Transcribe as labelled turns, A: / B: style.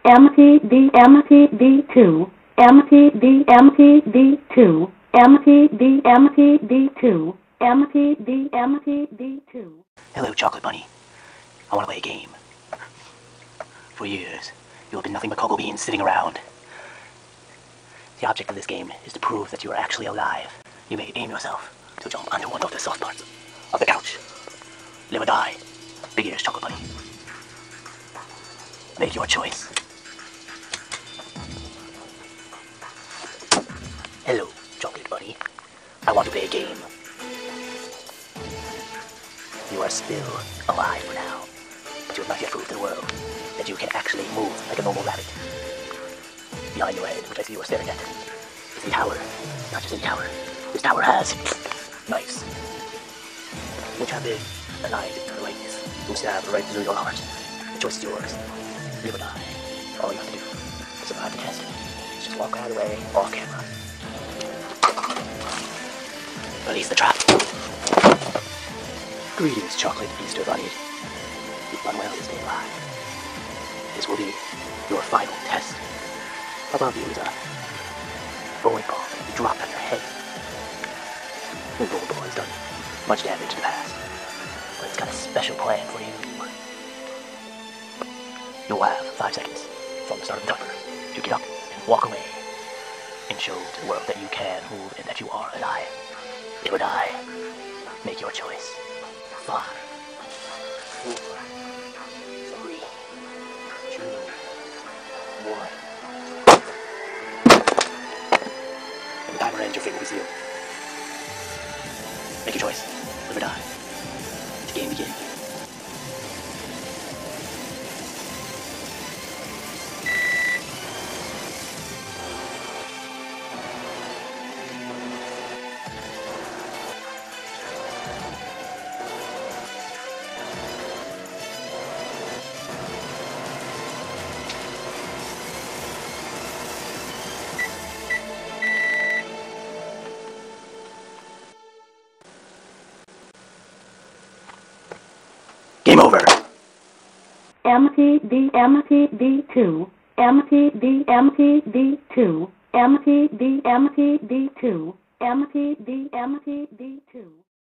A: MTD2, MTD2, MTD2, MTD2.
B: Hello, Chocolate Bunny. I want to play a game. For years, you have been nothing but cocoa beans sitting around. The object of this game is to prove that you are actually alive. You may aim yourself to jump onto one of the soft parts of the couch. Live or die. Big ears, Chocolate Bunny. Make your choice. Hello, Chocolate Bunny. I want to play a game. You are still alive for now, but you have not yet proved to the world that you can actually move like a normal rabbit. Behind your head, which I see you are staring at, is a tower. Not just any tower. This tower has knives, which have been aligned to the lightness, which stab right through your heart. The choice is yours. Live or die. All you have to do to survive the test is just walk out of the way off camera. Release the trap. Greetings, Chocolate Easter Bunny. You've done well to stay alive. This will be your final test. Above you is a bowling ball that you dropped on your head. The bowling ball has done much damage in the past, but it's got a special plan for you. You'll have 5 seconds from the start of the timer to get up and walk away and show to the world that you can move and that you are alive. Live or die. Make your choice. 5, 4, 3, 2, 1. When the timer ends, your fate will be sealed. Make your choice. Live or die. The game begins. Game over.
A: MTD2, MTD2, MTD2, MTD2, MTD2.